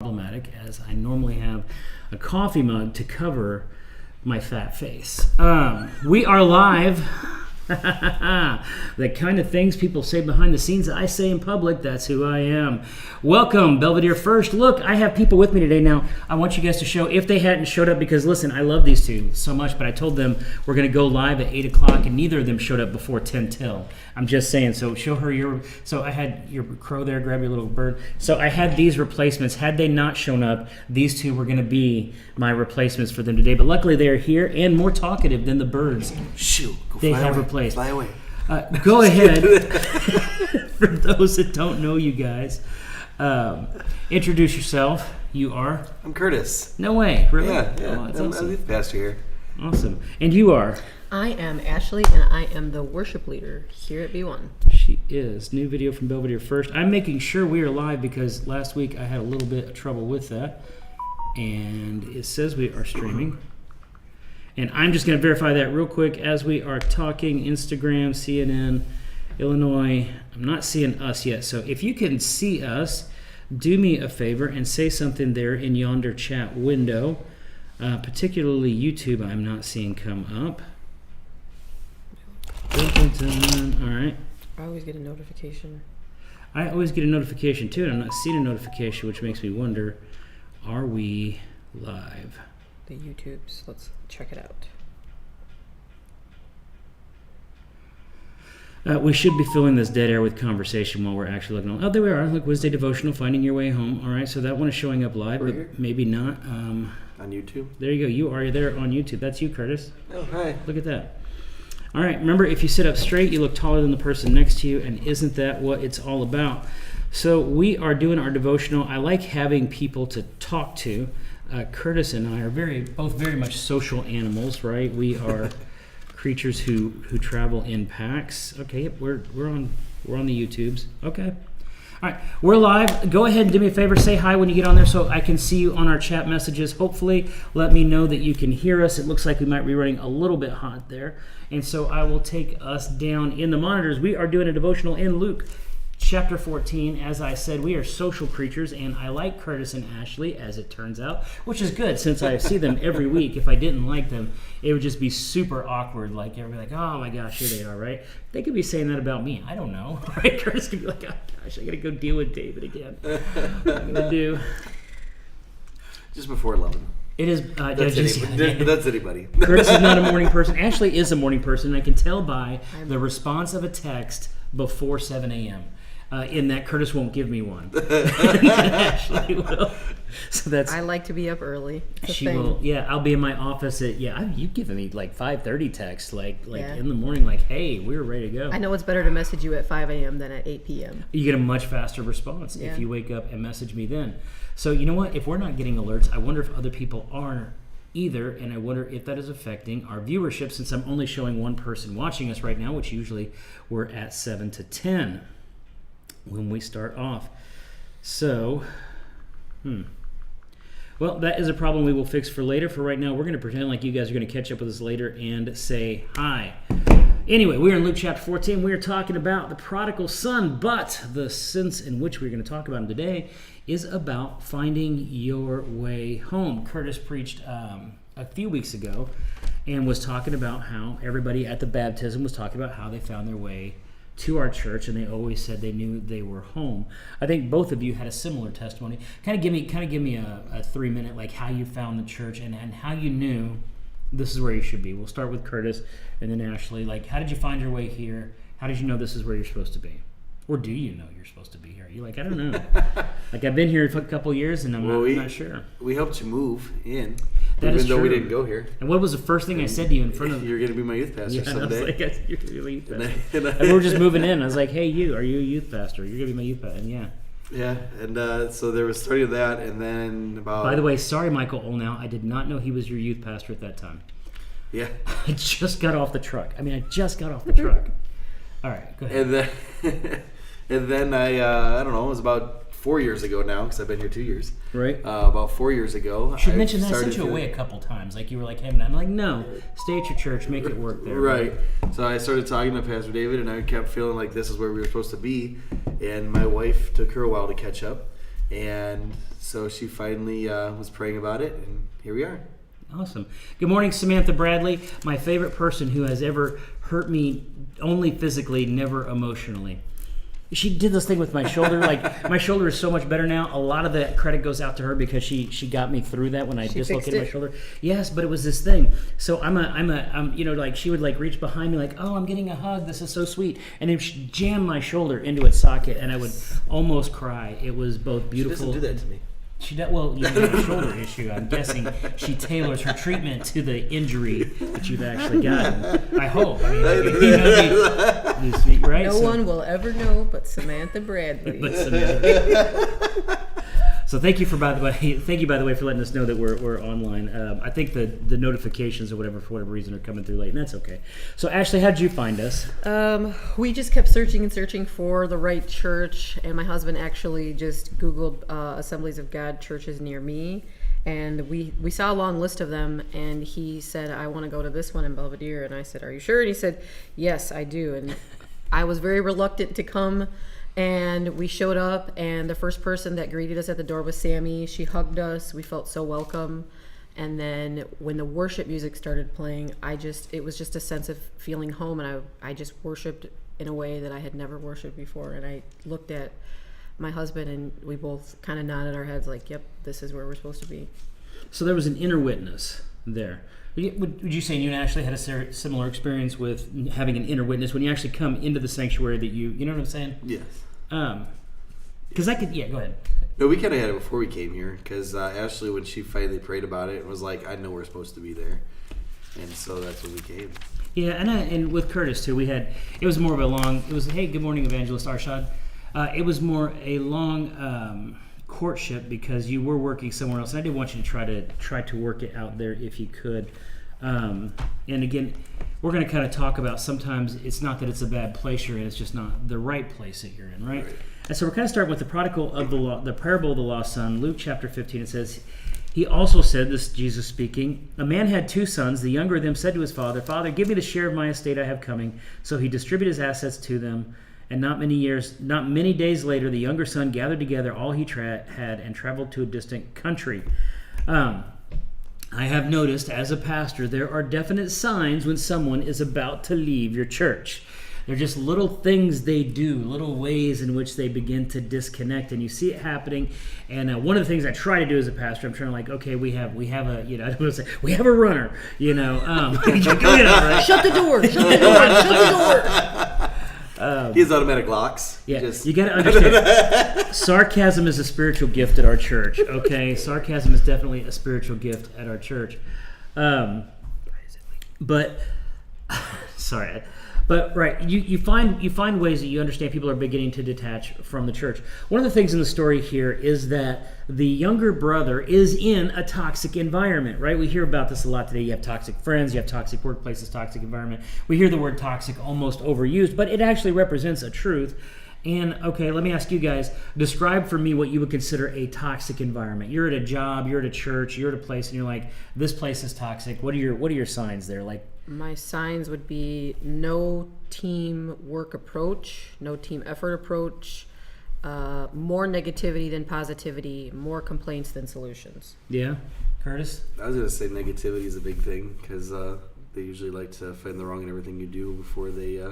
problematic as I normally have a coffee mug to cover my fat face. We are live. The kind of things people say behind the scenes that I say in public, that's who I am. Welcome, Belvidere First. Look, I have people with me today now. I want you guys to show, if they hadn't showed up, because listen, I love these two so much, but I told them we're going to go live at 8 o'clock, and neither of them showed up before 10 till. I'm just saying, so show her your, so I had your crow there, grab your little bird. So I had these replacements. Had they not shown up, these two were going to be my replacements for them today, but luckily they are here and more talkative than the birds. Shoot, they have away. replaced. Fly away. Go ahead. For those that don't know you guys, introduce yourself. You are? I'm Curtis. No way, really? Yeah. Oh, that's I'm awesome. a youth pastor here. Awesome. And you are? I am Ashley, and I am the worship leader here at B1. She is. New video from Belvidere First. I'm making sure we are live because last week I had a little bit of trouble with that. And it says we are streaming. And I'm just going to verify that real quick as we are talking. Instagram, CNN, Illinois. I'm not seeing us yet. So if you can see us, do me a favor and say something there in yonder chat window. Particularly YouTube, I'm not seeing come up. All right. I always get a notification. I always get a notification too, and I'm not seeing a notification, which makes me wonder, are we live? The YouTubes. Let's check it out. We should be filling this dead air with conversation while we're actually looking on. Oh, there we are. Look, Wednesday Devotional, Finding Your Way Home. All right, so that one is showing up live, but here. maybe not. On YouTube? There you go. You are there on YouTube. That's you, Curtis. Oh, hi. Look at that. All right, remember, if you sit up straight, you look taller than the person next to you, and isn't that what it's all about? So we are doing our devotional. I like having people to talk to. Curtis and I are both very much social animals, right? We are creatures who travel in packs. Okay, yep, we're on the YouTubes. Okay. All right, we're live. Go ahead and do me a favor. Say hi when you get on there so I can see you on our chat messages. Hopefully, let me know that you can hear us. It looks like we might be running a little bit hot there. And so I will take us down in the monitors. We are doing a devotional in Luke chapter 14. As I said, we are social creatures, and I like Curtis and Ashley, as it turns out, which is good since I see them every week. If I didn't like them, it would just be super awkward. Like, everybody like, oh my gosh, here they are, right? They could be saying that about me. I don't know, right? Curtis could be like, oh gosh, I got to go deal with David again. What am I going to do? Just before 11. It is. That's anybody. Curtis is not a morning person. Ashley is a morning person. I can tell by the response of a text before 7 a.m. In that Curtis won't give me one. Ashley will. So that's. I like to be up early. She will. Yeah, I'll be in my office at. Yeah, you've given me like 5:30 text, like Yeah. in the morning, like, hey, we're ready to go. I know it's better to message you at 5 a.m. than at 8 p.m. You get a much faster response Yeah. if you wake up and message me then. So you know what? If we're not getting alerts, I wonder if other people are either, and I wonder if that is affecting our viewership since I'm only showing one person watching us right now, which usually we're at 7 to 10 when we start off. So, well, that is a problem we will fix for later. For right now, we're going to pretend like you guys are going to catch up with us later and say hi. Anyway, we're in Luke chapter 14. We are talking about the prodigal son, but the sense in which we're going to talk about him today is about finding your way home. Curtis preached a few weeks ago and was talking about how everybody at the baptism was talking about how they found their way to our church, and they always said they knew they were home. I think both of you had a similar testimony. Kind of give me a 3-minute, like how you found the church and how you knew this is where you should be. We'll start with Curtis and then Ashley. Like, how did you find your way here? How did you know this is where you're supposed to be? Or do you know you're supposed to be here? You're like, I don't know. Like, I've been here for a couple of years, and I'm not sure. We helped you move in, that even though true. we didn't go here. And what was the first thing I said to you in front of... You're going to be my youth pastor someday. I was like, you're going to be my youth pastor. And we were just moving in. I was like, hey, are you a youth pastor? You're going to be my youth pastor. And yeah. Yeah, and so there was starting that, and then about... By the way, sorry, Michael Olnow. I did not know he was your youth pastor at that time. Yeah. I just got off the truck. All right, go ahead. And then I don't know, it was about 4 years ago now, because I've been here 2 years. Right. About 4 years ago. You should mention that. I sent you away a couple times. Like, you were like, hey, man. I'm like, no, stay at your church, make it work there. Right. So I started talking to Pastor David, and I kept feeling like this is where we were supposed to be. And my wife took her a while to catch up. And so she finally was praying about it, and here we are. Awesome. Good morning, Samantha Bradley, my favorite person who has ever hurt me only physically, never emotionally. She did this thing with my shoulder. Like, my shoulder is so much better now. A lot of that credit goes out to her because she got me through that when I dislocated my shoulder. Yes, but it was this thing. So I'm you know, like, she would like reach behind me like, oh, I'm getting a hug. This is so sweet. And then she jammed my shoulder into its socket, and I would almost cry. It was both beautiful. She doesn't do that to me. She does. Well, you have a shoulder issue. I'm guessing she tailors her treatment to the injury that you've actually gotten. I hope. I mean, right? No one will ever know but Samantha Bradley. So thank you by the way for letting us know that we're online. I think the notifications or whatever for whatever reason are coming through late, and that's okay. So Ashley, how did you find us? We just kept searching and searching for the right church, and my husband actually just Googled Assemblies of God churches near me, and we saw a long list of them, and he said, I want to go to this one in Belvidere, and I said, are you sure? And he said, yes, I do. And I was very reluctant to come. And we showed up, and the first person that greeted us at the door was Sammy. She hugged us. We felt so welcome. And then when the worship music started playing, it was just a sense of feeling home, and I just worshiped in a way that I had never worshiped before. And I looked at my husband, and we both kind of nodded our heads like, yep, this is where we're supposed to be. So there was an inner witness there. Would you say you and Ashley had a similar experience with having an inner witness when you actually come into the sanctuary that you know what I'm saying? Yes. Because go ahead. No, we kind of had it before we came here, because Ashley, when she finally prayed about it, was like, I know we're supposed to be there. And so that's when we came. Yeah, and with Curtis too, it was more of a long, it was, hey, good morning, Evangelist Arshad. It was more a long courtship because you were working somewhere else, and I did want you to try to work it out there if you could. And again, we're going to kind of talk about sometimes it's not that it's a bad place you're in, it's just not the right place that you're in, right? And so we're kind of starting with the prodigal of the parable of the lost son. Luke chapter 15, it says, he also said, this is Jesus speaking, a man had two sons. The younger of them said to his father, Father, give me the share of my estate I have coming. So he distributed his assets to them. And not many days later, the younger son gathered together all he had and traveled to a distant country. I have noticed as a pastor, there are definite signs when someone is about to leave your church. They're just little things they do, little ways in which they begin to disconnect, and you see it happening. And one of the things I try to do as a pastor, I'm trying to like, okay, we have a, I don't want to say, we have a runner, go ahead, right? Shut the door, shut the door. He has automatic locks. Yeah, you got to understand, sarcasm is a spiritual gift at our church, okay? Sarcasm is definitely a spiritual gift at our church. But right, you find ways that you understand people are beginning to detach from the church. One of the things in the story here is that the younger brother is in a toxic environment, right? We hear about this a lot today. You have toxic friends, you have toxic workplaces, toxic environment. We hear the word toxic almost overused, but it actually represents a truth. And okay, let me ask you guys, describe for me what you would consider a toxic environment. You're at a job, you're at a church, you're at a place, and you're like, this place is toxic. What are your signs there? Like, my signs would be no team work approach, no team effort approach, more negativity than positivity, more complaints than solutions. Yeah, Curtis? I was going to say negativity is a big thing, because they usually like to find the wrong in everything you do before they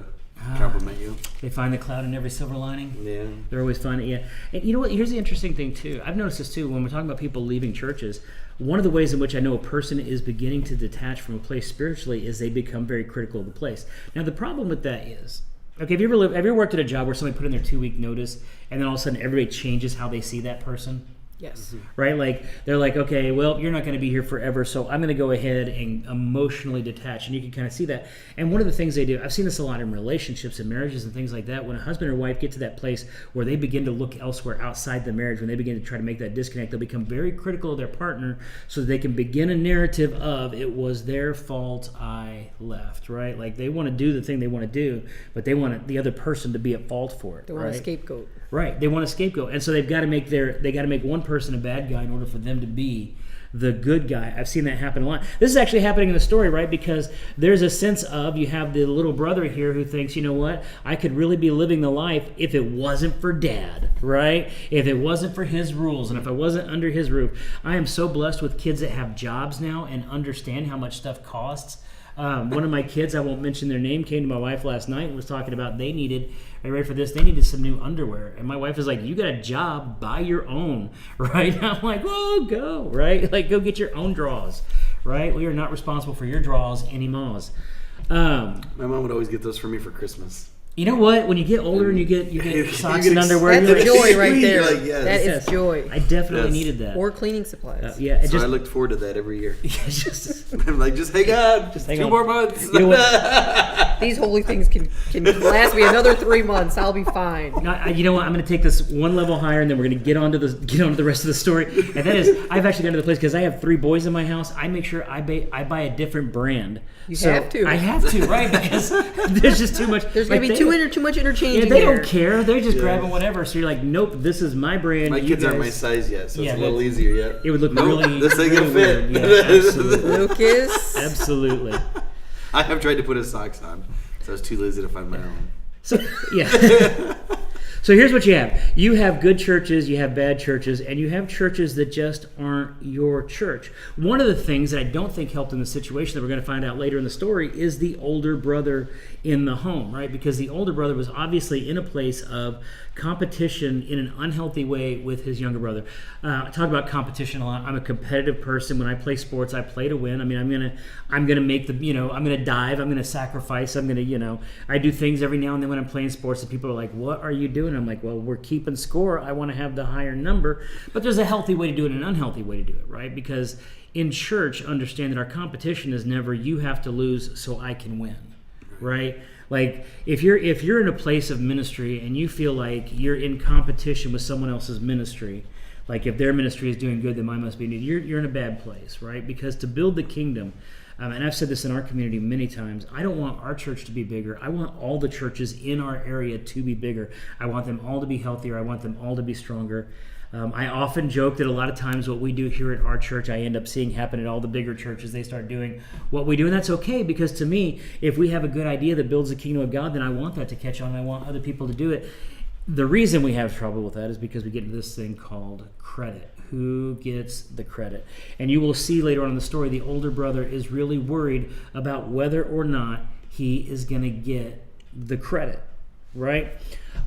compliment you. They find the cloud in every silver lining. Yeah. They're always finding it. Yeah. And you know what? Here's the interesting thing, too. I've noticed this, too, when we're talking about people leaving churches. One of the ways in which I know a person is beginning to detach from a place spiritually is they become very critical of the place. Now, the problem with that is, okay, have you ever worked at a job where somebody put in their 2-week notice and then all of a sudden everybody changes how they see that person? Yes. Right? Like, they're like, okay, well, you're not going to be here forever, so I'm going to go ahead and emotionally detach. And you can kind of see that. And one of the things they do, I've seen this a lot in relationships and marriages and things like that, when a husband or wife get to that place where they begin to look elsewhere outside the marriage, when they begin to try to make that disconnect, they'll become very critical of their partner so that they can begin a narrative of, it was their fault I left, right? Like, they want to do the thing they want to do, but they want the other person to be at fault for it. They want a scapegoat. Right. They want a scapegoat. And so they got to make one person a bad guy in order for them to be the good guy. I've seen that happen a lot. This is actually happening in the story, right? Because there's a sense of, you have the little brother here who thinks, you know what? I could really be living the life if it wasn't for Dad, right? If it wasn't for his rules and if I wasn't under his roof. I am so blessed with kids that have jobs now and understand how much stuff costs. One of my kids, I won't mention their name, came to my wife last night and was talking about they needed, are you ready for this? They needed some new underwear. And my wife is like, you got a job, buy your own, right? And I'm like, oh, go, right? Like, go get your own draws, right? We are not responsible for your draws anymore. My mom would always get those for me for Christmas. You know what? When you get older and you get socks and underwear, that's joy right there. Like, yes. That is joy. I definitely needed that. Or cleaning supplies. So I looked forward to that every year. I'm like, just hang on. Just hang 2 more months. You know what? These holy things can last me another 3 months. I'll be fine. You know what? I'm going to take this one level higher, and then we're going to get onto the rest of the story. And that is, I've actually gone to the place because I have 3 boys in my house. I make sure I buy a different brand. You have to. I have to, right? Because there's just too much. There's going to be too much interchange. Yeah, they don't care. They're just grabbing whatever. So you're like, nope, this is my brand. My kids aren't my size yet, so it's a little easier yet. It would look really. This ain't gonna fit. Yeah, absolutely. Lucas. Absolutely. I have tried to put his socks on, so I was too lazy to find my own. So yeah. So here's what you have. You have good churches, you have bad churches, and you have churches that just aren't your church. One of the things that I don't think helped in the situation that we're going to find out later in the story is the older brother in the home, right? Because the older brother was obviously in a place of competition in an unhealthy way with his younger brother. I talk about competition a lot. I'm a competitive person. When I play sports, I play to win. I mean, I'm gonna make the, I'm gonna dive. I'm gonna sacrifice. I'm gonna, I do things every now and then when I'm playing sports that people are like, "What are you doing?" I'm like, "Well, we're keeping score. I want to have the higher number." But there's a healthy way to do it and an unhealthy way to do it, right? Because in church, understand that our competition is never you have to lose so I can win, right? Like if you're in a place of ministry and you feel like you're in competition with someone else's ministry, like if their ministry is doing good, then mine must be needed. You're in a bad place, right? Because to build the kingdom, and I've said this in our community many times, I don't want our church to be bigger. I want all the churches in our area to be bigger. I want them all to be healthier. I want them all to be stronger. I often joke that a lot of times what we do here at our church, I end up seeing happen at all the bigger churches. They start doing what we do, and that's okay, because to me, if we have a good idea that builds the kingdom of God, then I want that to catch on, and I want other people to do it. The reason we have trouble with that is because we get into this thing called credit. Who gets the credit? And you will see later on in the story, the older brother is really worried about whether or not he is going to get the credit, right?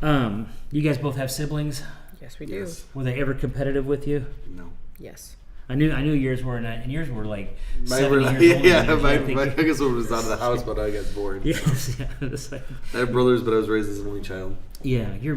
You guys both have siblings? Yes, we do. Yes. Were they ever competitive with you? No. Yes. I knew yours were, and yours were like Mine 7 were years like, older. yeah, than yours, my I think. youngest one was out of the house, but I got bored. Yes, yeah. It's like, I have brothers, but I was raised as an only child. yeah, your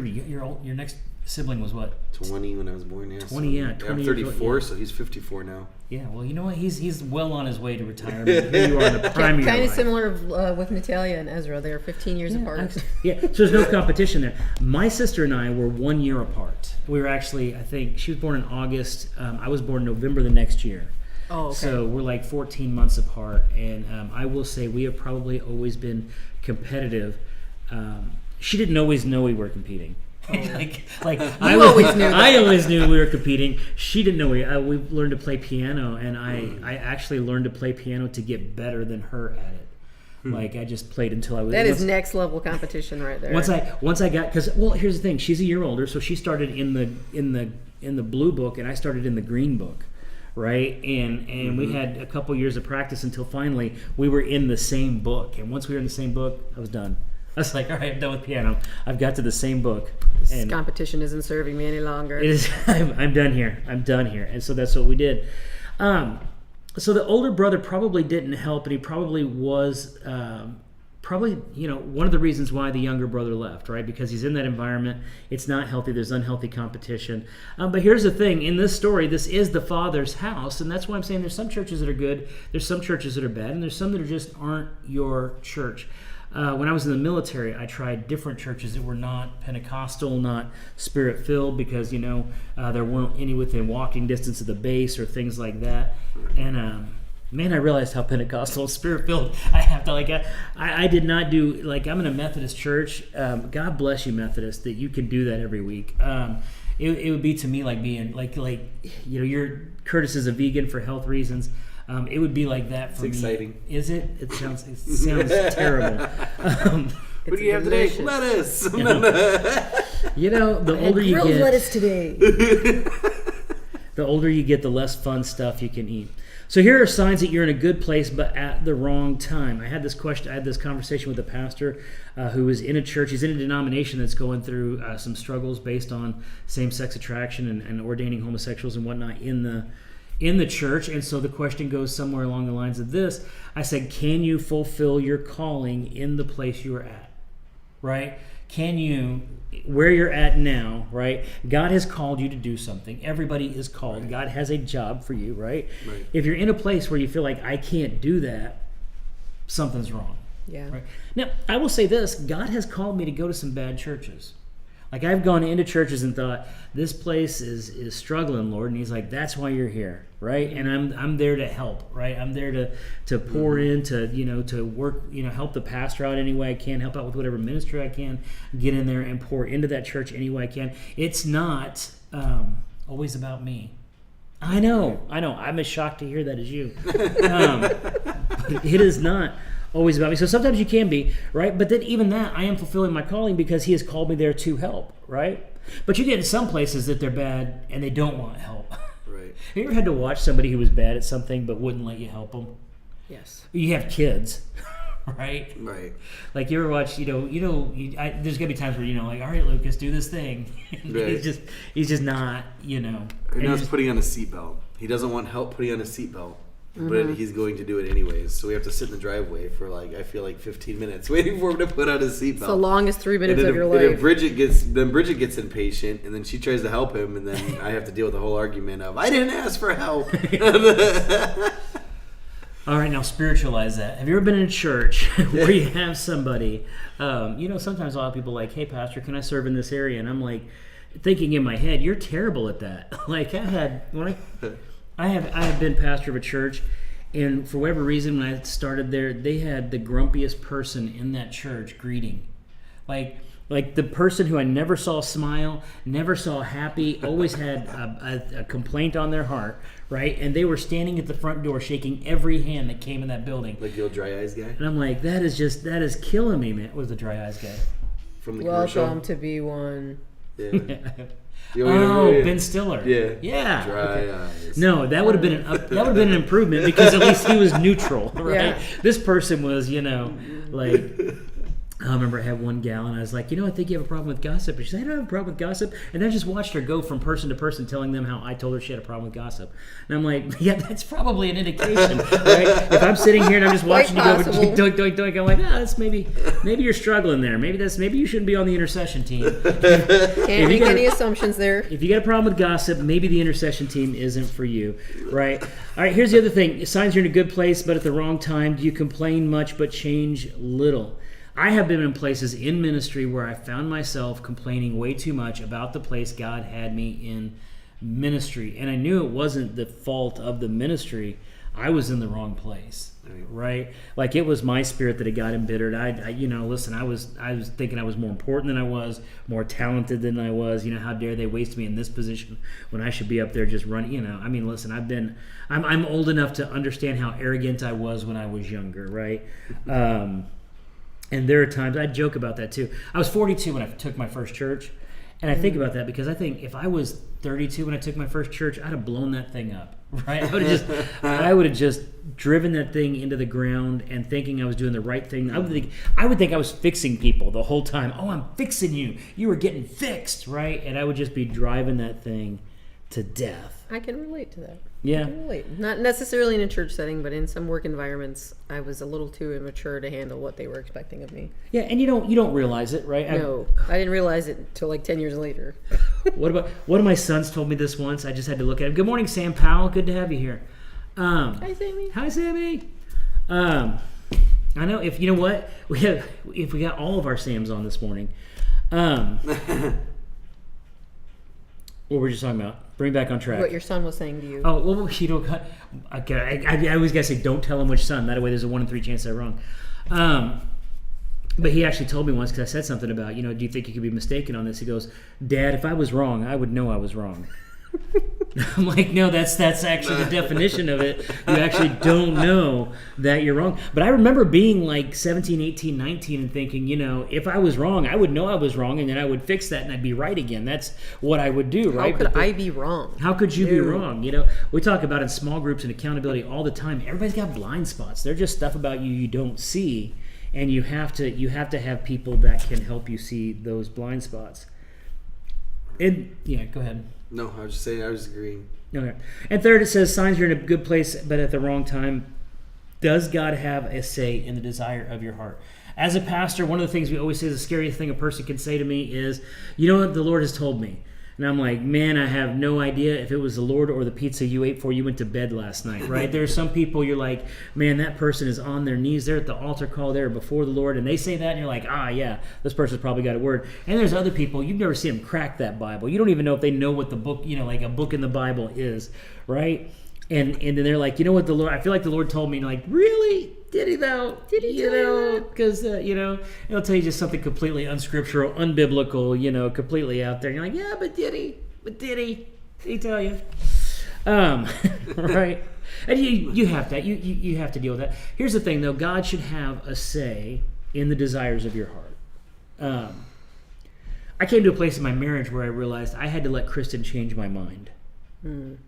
next sibling was what? 20 when I was born, yeah. 20, yeah. 20 I'm 34, yeah. so he's 54 now. Yeah, well, you know what? He's well on his way to retirement. Here you are in the prime of your Kind of life. similar with Natalia and Ezra. They're 15 years apart. Yeah, so there's no competition there. My sister and I were 1 year apart. We were actually, I think, she was born in August. I was born November the next year. Oh, okay. So we're like 14 months apart. And I will say we have probably always been competitive. She didn't always know we were competing. I always knew we were competing. She didn't know we learned to play piano, and I actually learned to play piano to get better than her at it. Like I just played until I was. That is next level competition right there. Once I got, because here's the thing, she's a year older, so she started in the blue book, and I started in the green book, right? And we had a couple years of practice until finally we were in the same book, and once we were in the same book, I was done. I was like, all right, I'm done with piano. I've got to the same book. This competition isn't serving me any longer. It is. I'm done here. And so that's what we did. So the older brother probably didn't help, and he probably was one of the reasons why the younger brother left, right? Because he's in that environment. It's not healthy. There's unhealthy competition. But here's the thing. In this story, this is the Father's house, and that's why I'm saying there's some churches that are good, there's some churches that are bad, and there's some that just aren't your church. When I was in the military, I tried different churches that were not Pentecostal, not Spirit-filled, because, there weren't any within walking distance of the base or things like that. And Man, I realized how Pentecostal, Spirit-filled I have to, I did not do, I'm in a Methodist church. God bless you, Methodist, that you can do that every week. It would be to me like being, Curtis is a vegan for health reasons. It would be like that for me. It's exciting. Is it? It sounds terrible. What do you have today? Lettuce. The older you grilled get, lettuce today. the older you get, the less fun stuff you can eat. So here are signs that you're in a good place, but at the wrong time. I had this conversation with a pastor who is in a church. He's in a denomination that's going through some struggles based on same-sex attraction and ordaining homosexuals and whatnot in the church. And so the question goes somewhere along the lines of this. I said, can you fulfill your calling in the place you are at? Right? Can you, where you're at now, right? God has called you to do something. Everybody is called. Right. God has a job for you, right? If you're in a place where you feel like I can't do that, something's wrong. Yeah. Right? Now, I will say this. God has called me to go to some bad churches. I've gone into churches and thought, this place is struggling, Lord. And he's like, that's why you're here, right? And I'm there to help, right? I'm there to pour in, to work, help the pastor out any way I can, help out with whatever ministry I can, get in there and pour into that church any way I can. It's not always about me. I know. I'm as shocked to hear that as you. But it is not always about me. So sometimes you can be, right? But then even that, I am fulfilling my calling because he has called me there to help, right? But you get in some places that they're bad and they don't want help. Right. Have you ever had to watch somebody who was bad at something but wouldn't let you help them? Yes. You have kids, right? Right. You ever watch, there's going to be times where, all right, Lucas, do this thing. Right. He's just not, And now he's putting on a seatbelt. He doesn't want help putting on a seatbelt. But he's going to do it anyways. So we have to sit in the driveway for I feel like 15 minutes waiting for him to put on his seatbelt. It's the longest 3 minutes of your life. And Bridget gets impatient, and then she tries to help him, and then I have to deal with the whole argument of, I didn't ask for help. All right, now spiritualize that. Have you ever been in a church where you have somebody, sometimes a lot of people are like, hey, pastor, can I serve in this area? And I'm thinking in my head, you're terrible at that. I have been pastor of a church, and for whatever reason, when I started there, they had the grumpiest person in that church greeting. Like the person who I never saw smile, never saw happy, always had a complaint on their heart, right? And they were standing at the front door shaking every hand that came in that building. Like the old dry eyes guy? And I'm like, that is killing me, man. What was the dry eyes guy? From the commercial? Welcome to be one. Yeah. Ben Stiller. Yeah. Dry eyes. No, that would have been an improvement because at least he was neutral, right? Yeah. This person was, I remember I had one gal and I was like, I think you have a problem with gossip. And she said, I don't have a problem with gossip. And I just watched her go from person to person telling them how I told her she had a problem with gossip. And I'm like, yeah, that's probably an indication, right? If I'm sitting here and I'm just watching you go doink, doink, doink, I'm like, that's maybe you're struggling there. Maybe you shouldn't be on the intercession team. Can't make any assumptions there. If you got a problem with gossip, maybe the intercession team isn't for you, right? All right, here's the other thing. Signs you're in a good place, but at the wrong time. Do you complain much but change little? I have been in places in ministry where I found myself complaining way too much about the place God had me in ministry. And I knew it wasn't the fault of the ministry. I was in the wrong place, right? It was my spirit that had got embittered. I was thinking I was more important than I was, more talented than I was. How dare they waste me in this position when I should be up there just running, I'm old enough to understand how arrogant I was when I was younger, right? And there are times, I joke about that too. I was 42 when I took my first church. And I think about that because I think if I was 32 when I took my first church, I'd have blown that thing up, right? I would have just driven that thing into the ground and thinking I was doing the right thing. I would think I was fixing people the whole time. Oh, I'm fixing you. You were getting fixed, right? And I would just be driving that thing to death. I can relate to that. Yeah. Not necessarily in a church setting, but in some work environments, I was a little too immature to handle what they were expecting of me. Yeah, and you don't realize it, right? No, I didn't realize it until 10 years later. One of my sons told me this once. I just had to look at him. Good morning, Sam Powell. Good to have you here. Hi, Sammy. Hi, Sammy. I know if you know what if we got all of our Sams on this morning. What were we just talking about? bring back on track. What your son was saying to you. Oh, well, you know, okay, I always gotta say, don't tell him which son. That way, there's a 1 in 3 chance they're wrong. But he actually told me once, because I said something about, do you think you could be mistaken on this? He goes, Dad, if I was wrong, I would know I was wrong. I'm like, no, that's actually the definition of it. You actually don't know that you're wrong. But I remember being like 17, 18, 19 and thinking, if I was wrong, I would know I was wrong, and then I would fix that and I'd be right again. That's what I would do, right? How could I be wrong? How could you be wrong? We talk about in small groups and accountability all the time. Everybody's got blind spots. They're just stuff about you don't see, and you have to have people that can help you see those blind spots. Go ahead. No, I was just saying, I was agreeing. Okay. And third, it says, signs you're in a good place, but at the wrong time. Does God have a say in the desire of your heart? As a pastor, one of the things we always say is the scariest thing a person can say to me is, you know what the Lord has told me? And I'm like, man, I have no idea if it was the Lord or the pizza you ate before you went to bed last night, right? There are some people you're like, man, that person is on their knees. They're at the altar call there before the Lord, and they say that, and you're like, yeah, this person's probably got a word. And there's other people, you've never seen them crack that Bible. You don't even know if they know what the book, like a book in the Bible is, right? And then they're like, you know what, the Lord, I feel like the Lord told me, and like, really? Did he though? Did he tell you that? Because, it'll tell you just something completely unscriptural, unbiblical, completely out there. And you're like, yeah, but did he? Did he tell you? Right? And you have that. You have to deal with that. Here's the thing, though. God should have a say in the desires of your heart. I came to a place in my marriage where I realized I had to let Kristen change my mind.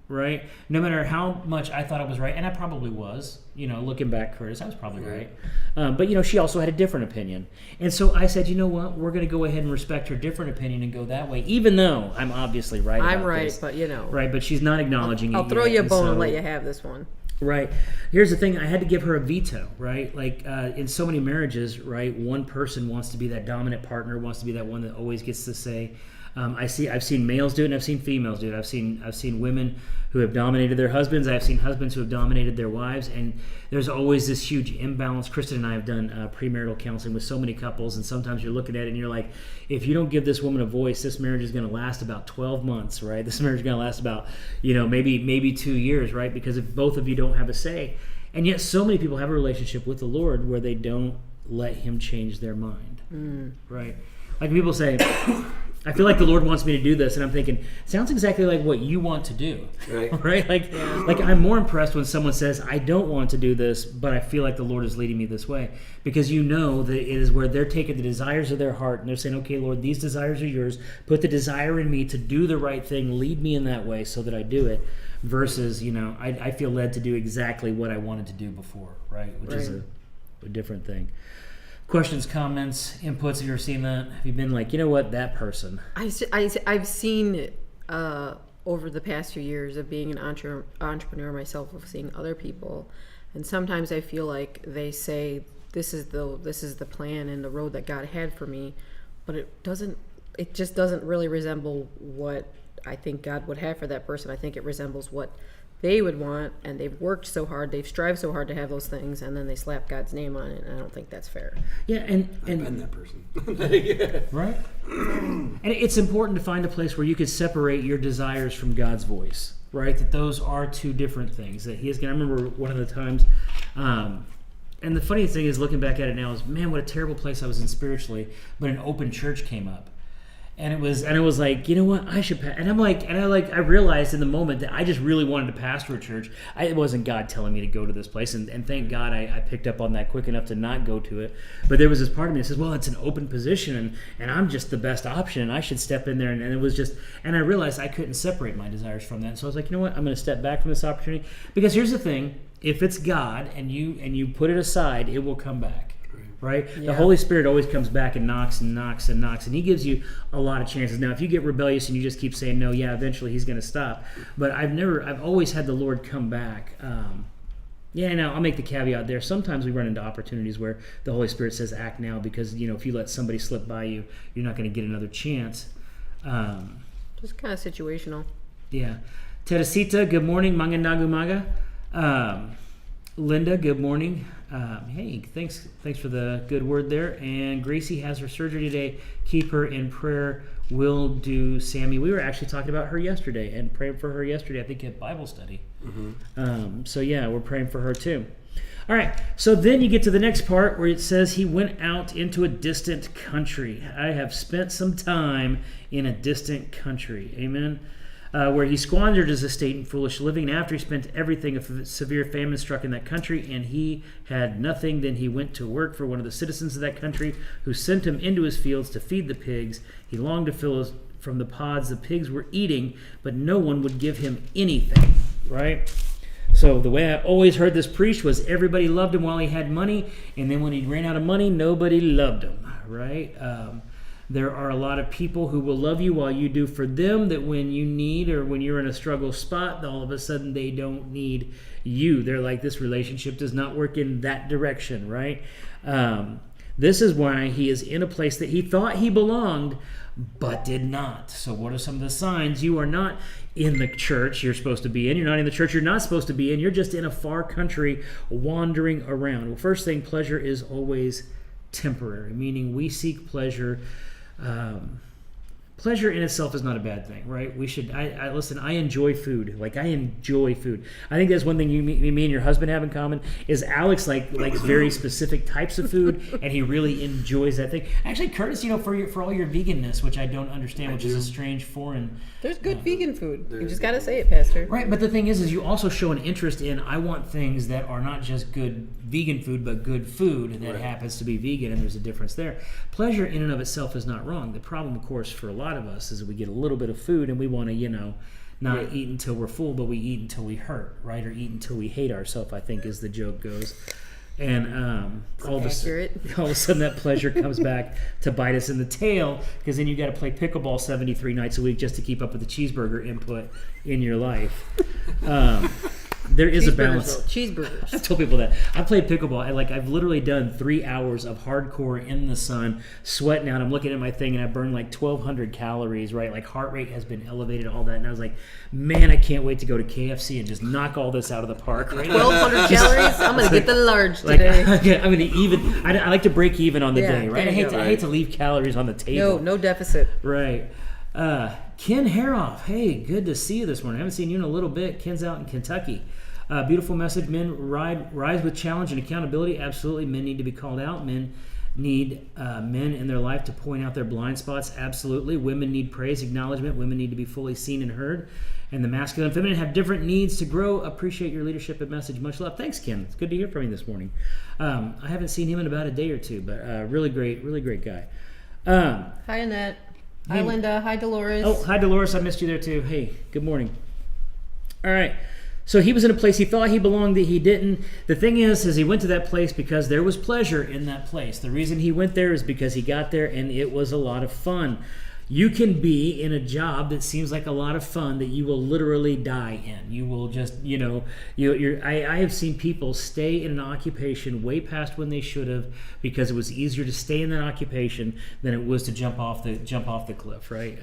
Right? No matter how much I thought I was right, and I probably was, looking back, Curtis, I was probably right. But, she also had a different opinion. And so I said, you know what? We're going to go ahead and respect her different opinion and go that way, even though I'm obviously right about I'm right, this. but Right, but she's not acknowledging it. I'll throw you a bone and let you have this one. Right. Here's the thing. I had to give her a veto, right? Like in so many marriages, right, one person wants to be that dominant partner, wants to be that one that always gets to say. I've seen males do it, and I've seen females do it. I've seen women who have dominated their husbands. I've seen husbands who have dominated their wives, and there's always this huge imbalance. Kristen and I have done premarital counseling with so many couples, and sometimes you're looking at it and you're like, if you don't give this woman a voice, this marriage is going to last about 12 months, right? This marriage is going to last about, maybe 2 years, right? Because if both of you don't have a say, and yet so many people have a relationship with the Lord where they don't let Him change their mind, right? Like people say, I feel like the Lord wants me to do this, and I'm thinking, sounds exactly like what you want to do, right? Like I'm more impressed when someone says, I don't want to do this, but I feel like the Lord is leading me this way, because that it is where they're taking the desires of their heart, and they're saying, okay, Lord, these desires are yours. Put the desire in me to do the right thing. Lead me in that way so that I do it, versus, I feel led to do exactly what I wanted to do before, right? Which is a different thing. Questions, comments, inputs, have you ever seen that? Have you been like, you know what, that person? I've seen over the past few years of being an entrepreneur myself, of seeing other people, and sometimes I feel like they say this is the plan and the road that God had for me, but it just doesn't really resemble what I think God would have for that person. I think it resembles what they would want, and they've worked so hard, they've strived so hard to have those things, and then they slap God's name on it, and I don't think that's fair. Yeah, and I've been that person. Right? And it's important to find a place where you can separate your desires from God's voice, right? That those are two different things. That He is going to, I remember one of the times, and the funny thing is, looking back at it now, is, man, what a terrible place I was in spiritually, but an open church came up. And it was like, you know what, I should and I realized in the moment that I just really wanted to pastor a church. It wasn't God telling me to go to this place, and thank God I picked up on that quick enough to not go to it. But there was this part of me that says, well, it's an open position, and I'm just the best option, and I should step in there. And it was just, and I realized I couldn't separate my desires from that. So I was like, you know what, I'm going to step back from this opportunity, because here's the thing: if it's God and you put it aside, it will come back. Right? Yeah. The Holy Spirit always comes back and knocks and knocks and knocks, and He gives you a lot of chances. Now, if you get rebellious and you just keep saying no, yeah, eventually He's going to stop. But I've always had the Lord come back. Now I'll make the caveat there. Sometimes we run into opportunities where the Holy Spirit says, act now, because, if you let somebody slip by you, you're not going to get another chance. Just kind of situational. Yeah. Teresita, good morning. Mangandagumaga. Linda, good morning. Hey, thanks for the good word there. And Gracie has her surgery today. Keep her in prayer. will do Sammy. We were actually talking about her yesterday and praying for her yesterday, I think, at Bible study. So yeah, we're praying for her too. All right, so then you get to the next part where it says he went out into a distant country. I have spent some time in a distant country. Amen. Where he squandered his estate in foolish living. And after he spent everything, a severe famine struck in that country, and he had nothing. Then he went to work for one of the citizens of that country, who sent him into his fields to feed the pigs. He longed to fill from the pods the pigs were eating, but no one would give him anything. Right? So the way I always heard this preached was everybody loved him while he had money, and then when he ran out of money, nobody loved him. Right? There are a lot of people who will love you while you do for them, that when you need or when you're in a struggle spot, all of a sudden they don't need you. They're like, this relationship does not work in that direction, right? This is why he is in a place that he thought he belonged, but did not. So what are some of the signs? You are not in the church you're supposed to be in. You're not in the church you're not supposed to be in. You're just in a far country wandering around. Well, first thing, pleasure is always temporary, meaning we seek pleasure. Pleasure in itself is not a bad thing, right? We should. Listen. I enjoy food. Like, I enjoy food. I think that's one thing me and your husband have in common is Alex likes very specific types of food, and he really enjoys that thing. Actually, Curtis, for all your veganness, which I don't understand, which is a strange foreign. There's good vegan food. You just gotta say it, Pastor. Right, but the thing is you also show an interest in. I want things that are not just good vegan food, but good food that happens to be vegan, and there's a difference there. Pleasure in and of itself is not wrong. The problem, of course, for a lot of us is that we get a little bit of food and we want to, not eat until we're full, but we eat until we hurt, right? Or eat until we hate ourselves, I think, as the joke goes. And all of a sudden that pleasure comes back to bite us in the tail, because then you got to play pickleball 73 nights a week just to keep up with the cheeseburger input in your life. There is a balance. Cheeseburgers. I told people that. I played pickleball. I've literally done 3 hours of hardcore in the sun, sweating out. I'm looking at my thing, and I burned like 1,200 calories, right? Like, heart rate has been elevated, all that. And I was like, man, I can't wait to go to KFC and just knock all this out of the park. Right? 1,200 calories? I'm going to get the large today. I'm going to even. I like to break even on the day, right? I hate to leave calories on the table. No deficit. Right. Ken Haroff, hey, good to see you this morning. I haven't seen you in a little bit. Ken's out in Kentucky. Beautiful message. Men rise with challenge and accountability. Absolutely. Men need to be called out. Men need men in their life to point out their blind spots. Absolutely. Women need praise, acknowledgement. Women need to be fully seen and heard. And the masculine and feminine have different needs to grow. Appreciate your leadership and message. Much love. Thanks, Ken. It's good to hear from you this morning. I haven't seen him in about a day or two, but really great guy. Hi, Annette. Hi, Linda. Hi, Dolores. Oh, hi, Dolores. I missed you there, too. Hey, good morning. All right. So he was in a place he thought he belonged that he didn't. The thing is he went to that place because there was pleasure in that place. The reason he went there is because he got there and it was a lot of fun. You can be in a job that seems like a lot of fun that you will literally die in. You will just, I have seen people stay in an occupation way past when they should have, because it was easier to stay in that occupation than it was to jump off the cliff, right?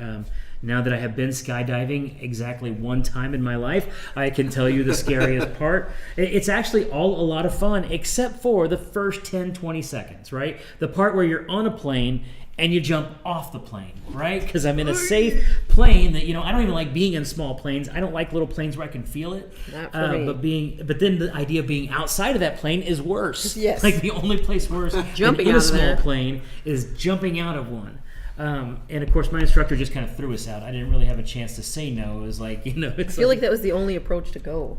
Now that I have been skydiving exactly one time in my life, I can tell you the scariest part. It's actually all a lot of fun, except for the first 10, 20 seconds, right? The part where you're on a plane and you jump off the plane, right? Because I'm in a safe plane that, I don't even like being in small planes. I don't like little planes where I can feel it. Not for me. But then the idea of being outside of that plane is worse. Yes. Like, the only place worse jumping in out a small there. plane is jumping out of one. And of course, my instructor just kind of threw us out. I didn't really have a chance to say no. It was like, I feel like that was the only approach to go.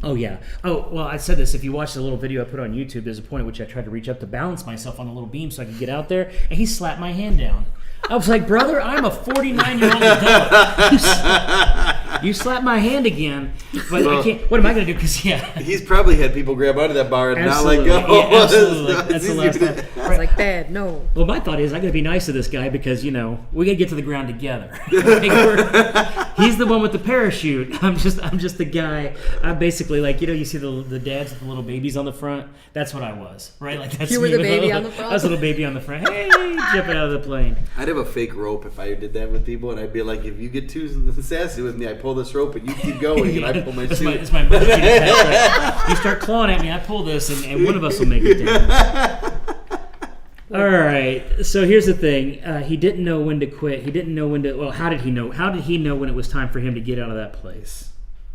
Oh, yeah. Oh, well, I said this. If you watch the little video I put on YouTube, there's a point at which I tried to reach up to balance myself on a little beam so I could get out there, and he slapped my hand down. I was like, brother, I'm a 49-year-old adult. You slapped my hand again, but I can't. What am I going to do? Because, he's probably had people grab out of that bar and absolutely. not let go. Yeah, absolutely. That's the last time. It's like, bad, no. Well, my thought is I got to be nice to this guy because, we got to get to the ground together. He's the one with the parachute. I'm just the guy. I'm basically like, you see the dads with the little babies on the front? That's what I was, right? Like, that's you were me the baby on the front? I was a little baby on the front. Hey, jumping out of the plane. I'd have a fake rope if I did that with people, and I'd be like, if you get too sassy with me, I pull this rope and you keep going, and I pull my shoe. It's my monkey. Right. You start clawing at me, I pull this, and one of us will make it down. All right. So here's the thing. He didn't know when to quit. He didn't know when to. Well, how did he know? How did he know when it was time for him to get out of that place?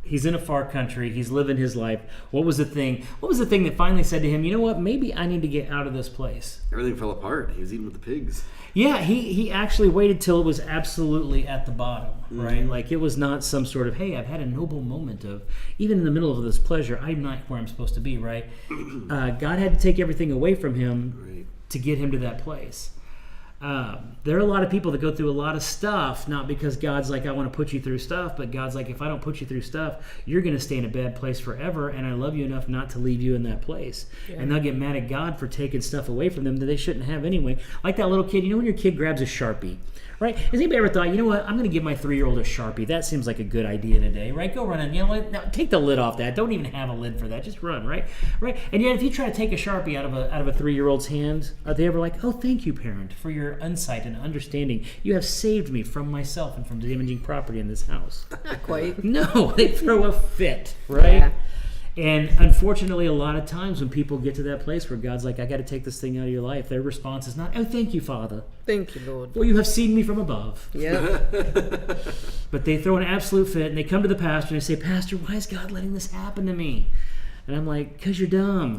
He's in a far country. He's living his life. What was the thing? What was the thing that finally said to him, you know what? Maybe I need to get out of this place. Everything fell apart. He was eating with the pigs. Yeah, he actually waited till it was absolutely at the bottom, right? Like it was not some sort of, hey, I've had a noble moment of, even in the middle of this pleasure, I'm not where I'm supposed to be, right? God had to take everything away from him to get him to that place. There are a lot of people that go through a lot of stuff, not because God's like, I want to put you through stuff, but God's like, if I don't put you through stuff, you're going to stay in a bad place forever, and I love you enough not to leave you in that place. Yeah. And they'll get mad at God for taking stuff away from them that they shouldn't have anyway. Like that little kid, you know when your kid grabs a Sharpie, right? Has anybody ever thought, you know what, I'm going to give my 3-year-old a Sharpie. That seems like a good idea today, right? Go run and, you know what, now take the lid off that. Don't even have a lid for that. Just run, right? Right? And yet if you try to take a Sharpie out of a 3-year-old's hand, are they ever like, oh, thank you, parent, for your insight and understanding. You have saved me from myself and from damaging property in this house. Not quite. No, they throw a fit, right? Yeah. And unfortunately, a lot of times when people get to that place where God's like, I got to take this thing out of your life, their response is not, oh, thank you, Father. Thank you, Lord. Well, you have seen me from above. Yeah. But they throw an absolute fit, and they come to the pastor and they say, Pastor, why is God letting this happen to me? And I'm like, because you're dumb.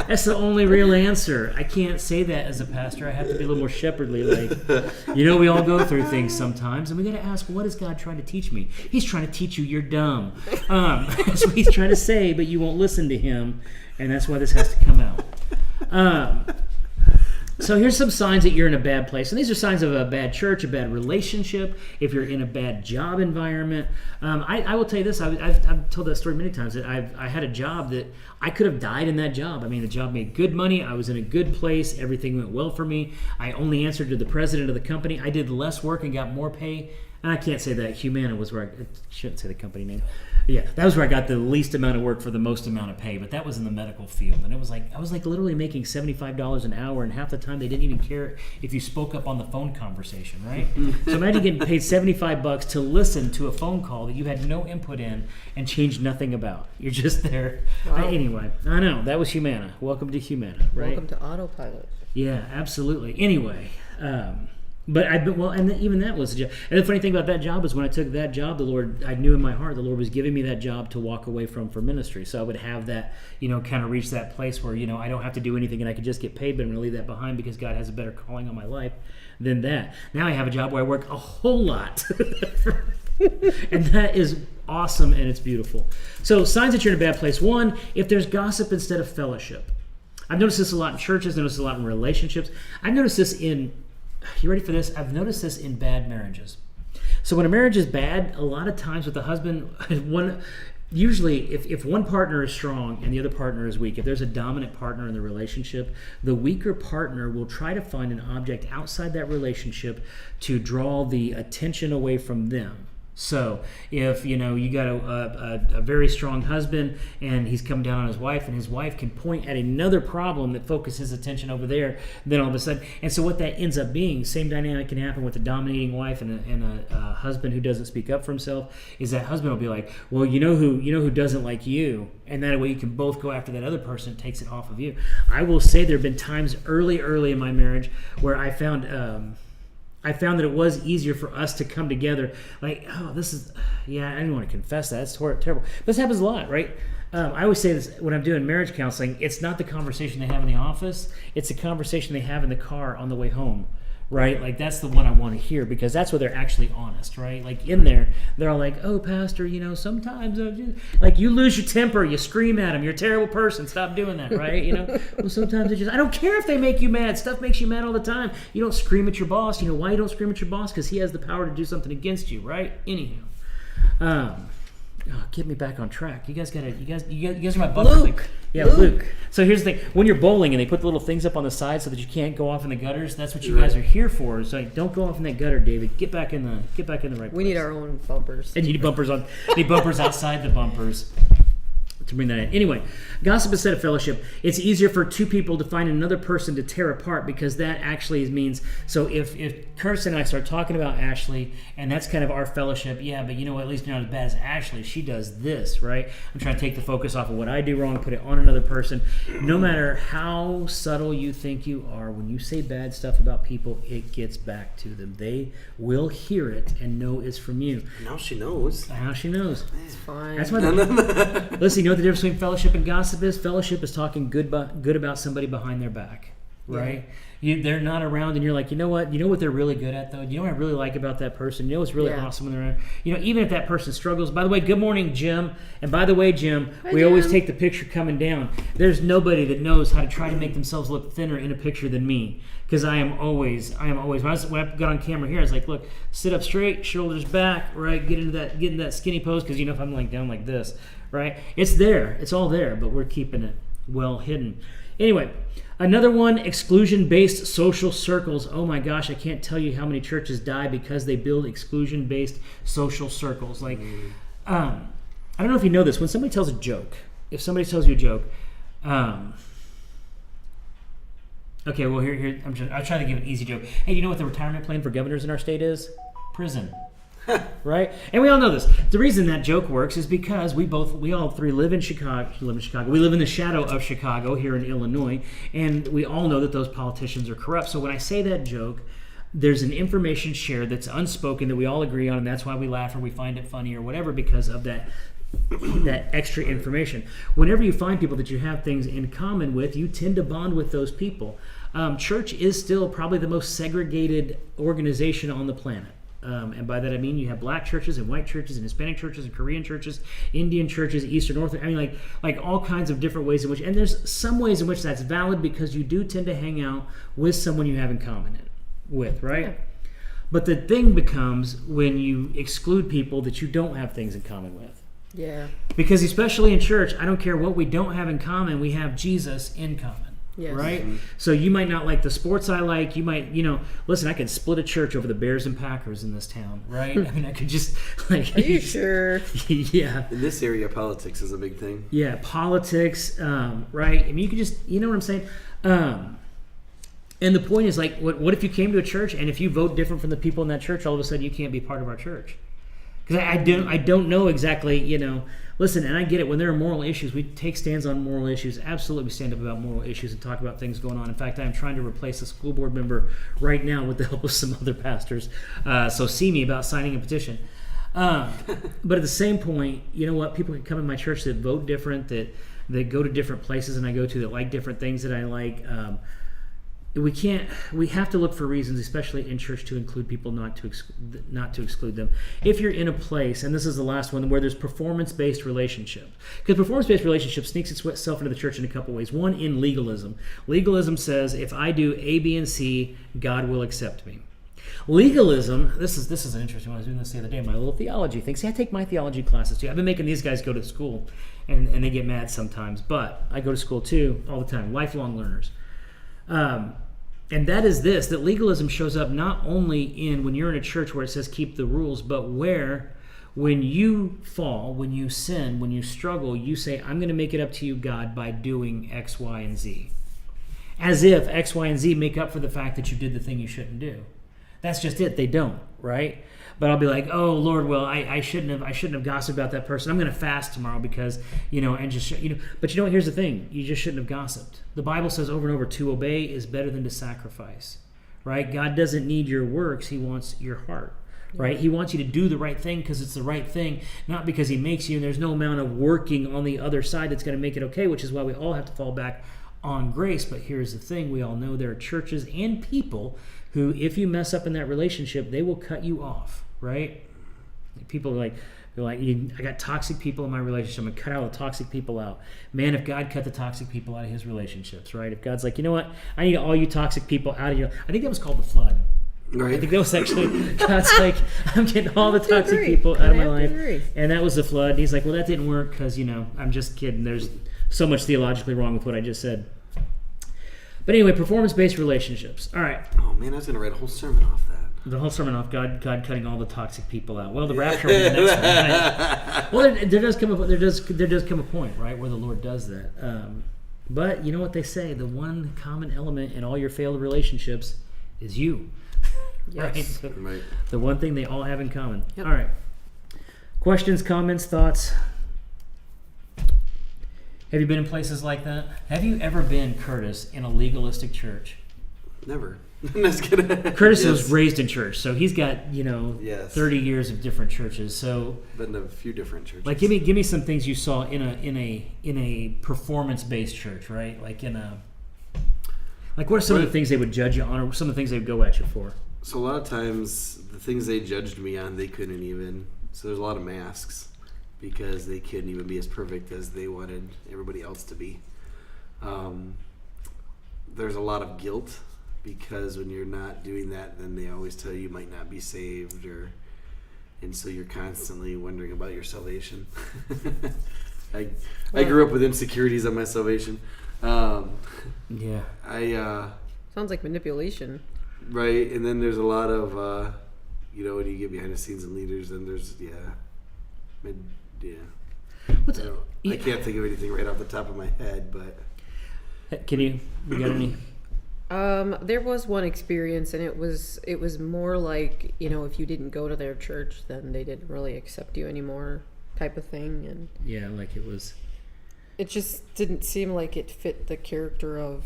That's the only real answer. I can't say that as a pastor. I have to be a little more shepherdly. Like, you know, we all go through things sometimes, and we got to ask, what is God trying to teach me? He's trying to teach you you're dumb. That's what he's trying to say, but you won't listen to him, and that's why this has to come out. So here's some signs that you're in a bad place. And these are signs of a bad church, a bad relationship, if you're in a bad job environment. I will tell you this. I've told that story many times. That I had a job that I could have died in that job. I mean, the job made good money. I was in a good place. Everything went well for me. I only answered to the president of the company. I did less work and got more pay. And I can't say that. Humana was where I shouldn't say the company name. Yeah, that was where I got the least amount of work for the most amount of pay, but that was in the medical field. And it was like, I was like literally making $75 an hour, and half the time they didn't even care if you spoke up on the phone conversation, right? So imagine getting paid $75 to listen to a phone call that you had no input in and changed nothing about. You're just there. Wow. Anyway, I know, that was Humana. Welcome to Humana, right? Welcome to autopilot. Yeah, absolutely. Anyway, but even that was a job. And the funny thing about that job is when I took that job, the Lord, I knew in my heart the Lord was giving me that job to walk away from for ministry. So I would have that, kind of reach that place where, I don't have to do anything and I could just get paid, but I'm going to leave that behind because God has a better calling on my life than that. Now I have a job where I work a whole lot. And that is awesome and it's beautiful. So signs that you're in a bad place. One, if there's gossip instead of fellowship. I've noticed this a lot in churches, I've noticed this a lot in relationships. I've noticed this you ready for this? I've noticed this in bad marriages. So when a marriage is bad, a lot of times with the husband, usually if one partner is strong and the other partner is weak, if there's a dominant partner in the relationship, the weaker partner will try to find an object outside that relationship to draw the attention away from them. So if you got a very strong husband and he's come down on his wife, and his wife can point at another problem that focuses attention over there, then all of a sudden, and so what that ends up being, same dynamic can happen with a dominating wife and a husband who doesn't speak up for himself, is that husband will be like, well, you know who doesn't like you, and that way you can both go after that other person that takes it off of you. I will say there have been times early in my marriage where I found that it was easier for us to come together. Like, I didn't want to confess that. It's terrible. But this happens a lot, right? I always say this when I'm doing marriage counseling. It's not the conversation they have in the office. It's the conversation they have in the car on the way home, right? Like, that's the one I want to hear because that's where they're actually honest, right? Like, in there, they're all like, oh, Pastor, sometimes, like, you lose your temper. You scream at them. You're a terrible person. Stop doing that, right? Well, sometimes I don't care if they make you mad. Stuff makes you mad all the time. You don't scream at your boss. You know why you don't scream at your boss? Because he has the power to do something against you, right? Anyhow. Get me back on track. You guys are my bumper. Luke. Yeah, Luke. So here's the thing. When you're bowling and they put the little things up on the side so that you can't go off in the gutters, that's what you guys are here for. So don't go off in that gutter, David. Get back in the right place. We need our own bumpers. And you need bumpers outside the bumpers. to bring that in. Anyway, gossip instead of fellowship. It's easier for two people to find another person to tear apart, because that actually means, so if Curtis and I start talking about Ashley, and that's kind of our fellowship, yeah, but you know what, at least you're not as bad as Ashley. She does this, right? I'm trying to take the focus off of what I do wrong, put it on another person. No matter how subtle you think you are, when you say bad stuff about people, it gets back to them. They will hear it and know it's from you. Now she knows. Now she knows. It's fine. That's why. Listen, you know what the difference between fellowship and gossip is? Fellowship is talking good about somebody behind their back, right? Yeah. They're not around, and you're like, you know what they're really good at, though? You know what I really like about that person? You know what's really awesome when they're around? You know, even if that person struggles. By the way, good morning, Jim. And by the way, Jim, we always take the picture coming down. There's nobody that knows how to try to make themselves look thinner in a picture than me. Because I am always. When I got on camera here, I was like, look, sit up straight, shoulders back, right? Get into that skinny pose, because you know if I'm like down like this, right? It's there. It's all there, but we're keeping it well hidden. Anyway, another one, exclusion-based social circles. Oh my gosh, I can't tell you how many churches die because they build exclusion-based social circles. Like, I don't know if you know this. When somebody tells a joke, if somebody tells you a joke, okay, well, here I'm trying to give an easy joke. Hey, you know what the retirement plan for governors in our state is? Prison. Right? And we all know this. The reason that joke works is because we all three live in Chicago. We live in the shadow of Chicago here in Illinois, and we all know that those politicians are corrupt. So when I say that joke, there's an information shared that's unspoken that we all agree on, and that's why we laugh or we find it funny or whatever, because of that extra information. Whenever you find people that you have things in common with, you tend to bond with those people. Church is still probably the most segregated organization on the planet. And by that I mean you have black churches and white churches and Hispanic churches and Korean churches, Indian churches, Eastern Orthodox. I mean, like all kinds of different ways in which, and there's some ways in which that's valid because you do tend to hang out with someone you have in common with, right? Yeah. But the thing becomes when you exclude people that you don't have things in common with. Yeah. Because especially in church, I don't care what we don't have in common, we have Jesus in common. Yes. Right? Mm-hmm. So you might not like the sports I like. You might, listen, I could split a church over the Bears and Packers in this town, right? I mean, I could just, like... Are you sure? Yeah. In this area, politics is a big thing. Yeah, politics, right? I mean, you could just, you know what I'm saying? And the point is, like, what if you came to a church and if you vote different from the people in that church, all of a sudden you can't be part of our church? Because I don't know exactly, listen, and I get it. When there are moral issues, we take stands on moral issues. Absolutely, we stand up about moral issues and talk about things going on. In fact, I am trying to replace a school board member right now with the help of some other pastors. So see me about signing a petition. But at the same point, you know what? People can come in my church that vote different, that go to different places than I go to, that like different things that I like. We have to look for reasons, especially in church, to include people, not to exclude them. If you're in a place, and this is the last one, where there's performance-based relationship, because performance-based relationship sneaks itself into the church in a couple ways. One, in legalism. Legalism says, if I do A, B, and C, God will accept me. Legalism, this is an interesting one. I was doing this the other day, my little theology thing. See, I take my theology classes too. I've been making these guys go to school, and they get mad sometimes, but I go to school too all the time, lifelong learners. And that is this, that legalism shows up not only in when you're in a church where it says keep the rules, but where when you fall, when you sin, when you struggle, you say, I'm going to make it up to you, God, by doing X, Y, and Z. As if X, Y, and Z make up for the fact that you did the thing you shouldn't do. That's just it. They don't, right? But I'll be like, oh Lord, well, I shouldn't have gossiped about that person. I'm going to fast tomorrow because, and just, But here's the thing: you just shouldn't have gossiped. The Bible says over and over, to obey is better than to sacrifice, right? God doesn't need your works; He wants your heart, right? He wants you to do the right thing because it's the right thing, not because He makes you. And there's no amount of working on the other side that's going to make it okay. Which is why we all have to fall back on grace. But here's the thing: we all know there are churches and people who, if you mess up in that relationship, they will cut you off. Right? People are like, I got toxic people in my relationship. I'm going to cut all the toxic people out. Man, if God cut the toxic people out of His relationships, right? If God's like, you know what? I need all you toxic people out of your... I think that was called the flood. Right. I think that was actually... God's like, I'm getting all the toxic people out of my life. And that was the flood. And He's like, well, that didn't work because, I'm just kidding. There's so much theologically wrong with what I just said. But anyway, performance-based relationships. All right. Oh, man, I was going to write a whole sermon off that. The whole sermon off God cutting all the toxic people out. Well, the rapture will be the next one. Right? Well, there does come a point, right, where the Lord does that. But you know what they say? The one common element in all your failed relationships is you. Yes. Right. The one thing they all have in common. Yep. All right. Questions, comments, thoughts? Have you been in places like that? Have you ever been, Curtis, in a legalistic church? Never. I'm just kidding. Curtis was raised in church, so he's got, Yes. 30 years of different churches. So, Been to a few different churches. like, give me some things you saw in a performance-based church, right? Like what are some of the things they would judge you on, or some of the things they would go at you for? So a lot of times, the things they judged me on, they couldn't even. So there's a lot of masks because they couldn't even be as perfect as they wanted everybody else to be. There's a lot of guilt because when you're not doing that, then they always tell you might not be saved, and so you're constantly wondering about your salvation. I grew up with insecurities on my salvation. Yeah. Sounds like manipulation. Right, and then there's a lot of, when you get behind the scenes and leaders, then there's, What's I can't think of anything right off the top of my head, but... Can you got any? There was one experience, and it was more like, if you didn't go to their church, then they didn't really accept you anymore, type of thing, and Yeah, like it was... it just didn't seem like it fit the character of,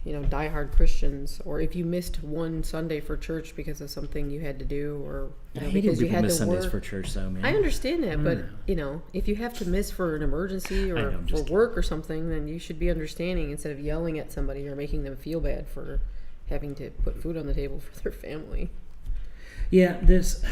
diehard Christians, or if you missed one Sunday for church because of something you had to do, or because you had miss to Sundays work. for church, though, man. I understand that, but if you have to miss for an emergency or I'm for just work or something, then you should be understanding instead of yelling at somebody or making them feel bad for having to put food on the table for their family. Yeah, there's